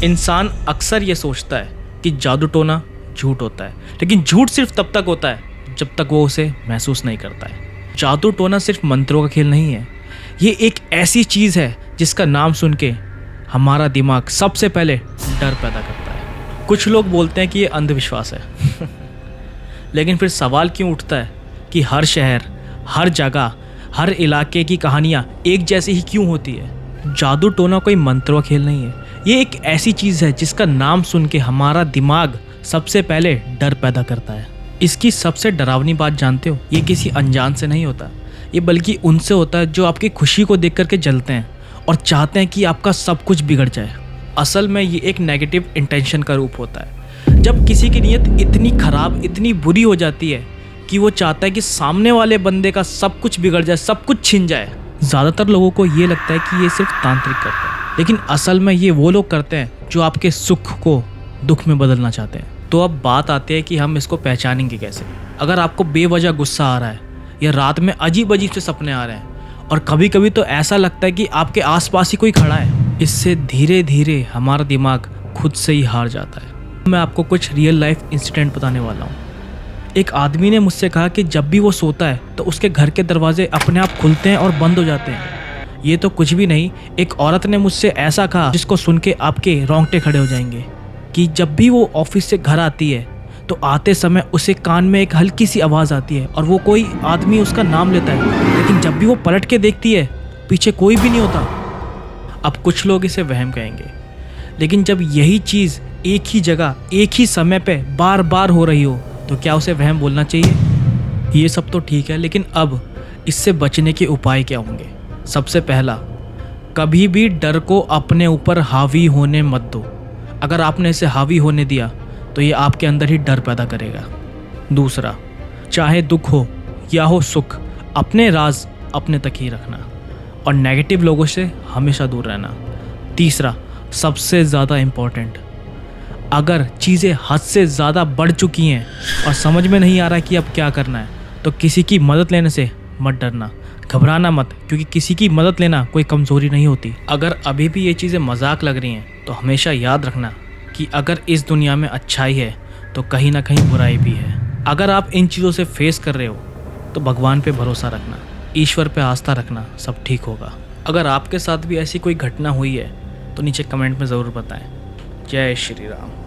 इंसान अक्सर ये सोचता है कि जादू टोना झूठ होता है, लेकिन झूठ सिर्फ तब तक होता है जब तक वो उसे महसूस नहीं करता है। जादू टोना सिर्फ मंत्रों का खेल नहीं है, ये एक ऐसी चीज़ है जिसका नाम सुन के हमारा दिमाग सबसे पहले डर पैदा करता है। कुछ लोग बोलते हैं कि ये अंधविश्वास है लेकिन फिर सवाल क्यों उठता है कि हर शहर, हर जगह, हर इलाके की कहानियाँ एक जैसी ही क्यों होती है। जादू टोना कोई मंत्रों का खेल नहीं है, ये एक ऐसी चीज़ है जिसका नाम सुन के हमारा दिमाग सबसे पहले डर पैदा करता है। इसकी सबसे डरावनी बात जानते हो, ये किसी अनजान से नहीं होता, ये बल्कि उनसे होता है जो आपकी खुशी को देख करके जलते हैं और चाहते हैं कि आपका सब कुछ बिगड़ जाए। असल में ये एक नेगेटिव इंटेंशन का रूप होता है। जब किसी की नीयत इतनी खराब, इतनी बुरी हो जाती है कि वो चाहता है कि सामने वाले बंदे का सब कुछ बिगड़ जाए, सब कुछ छिन जाए। ज़्यादातर लोगों को ये लगता है कि ये सिर्फ तांत्रिक करते हैं, लेकिन असल में ये वो लोग करते हैं जो आपके सुख को दुख में बदलना चाहते हैं। तो अब बात आती है कि हम इसको पहचानेंगे कैसे। अगर आपको बेवजह गुस्सा आ रहा है या रात में अजीब अजीब से सपने आ रहे हैं और कभी कभी तो ऐसा लगता है कि आपके आसपास ही कोई खड़ा है, इससे धीरे धीरे हमारा दिमाग खुद से ही हार जाता है। मैं आपको कुछ रियल लाइफ इंसिडेंट बताने वाला हूँ। एक आदमी ने मुझसे कहा कि जब भी वो सोता है तो उसके घर के दरवाजे अपने आप खुलते हैं और बंद हो जाते हैं। ये तो कुछ भी नहीं, एक औरत ने मुझसे ऐसा कहा जिसको सुन के आपके रोंगटे खड़े हो जाएंगे कि जब भी वो ऑफिस से घर आती है तो आते समय उसे कान में एक हल्की सी आवाज़ आती है और वो कोई आदमी उसका नाम लेता है, लेकिन जब भी वो पलट के देखती है पीछे कोई भी नहीं होता। अब कुछ लोग इसे वहम कहेंगे, लेकिन जब यही चीज़ एक ही जगह, एक ही समय पे बार बार हो रही हो तो क्या उसे वहम बोलना चाहिए? ये सब तो ठीक है, लेकिन अब इससे बचने के उपाय क्या होंगे? सबसे पहला, कभी भी डर को अपने ऊपर हावी होने मत दो। अगर आपने इसे हावी होने दिया तो ये आपके अंदर ही डर पैदा करेगा। दूसरा, चाहे दुख हो या हो सुख, अपने राज अपने तक ही रखना और नेगेटिव लोगों से हमेशा दूर रहना। तीसरा, सबसे ज़्यादा इम्पोर्टेंट, अगर चीज़ें हद से ज़्यादा बढ़ चुकी हैं और समझ में नहीं आ रहा कि अब क्या करना है तो किसी की मदद लेने से मत डरना, घबराना मत, क्योंकि किसी की मदद लेना कोई कमज़ोरी नहीं होती। अगर अभी भी ये चीज़ें मजाक लग रही हैं तो हमेशा याद रखना कि अगर इस दुनिया में अच्छाई है तो कहीं ना कहीं बुराई भी है। अगर आप इन चीज़ों से फेस कर रहे हो तो भगवान पे भरोसा रखना, ईश्वर पे आस्था रखना, सब ठीक होगा। अगर आपके साथ भी ऐसी कोई घटना हुई है तो नीचे कमेंट में ज़रूर बताएं। जय श्री राम।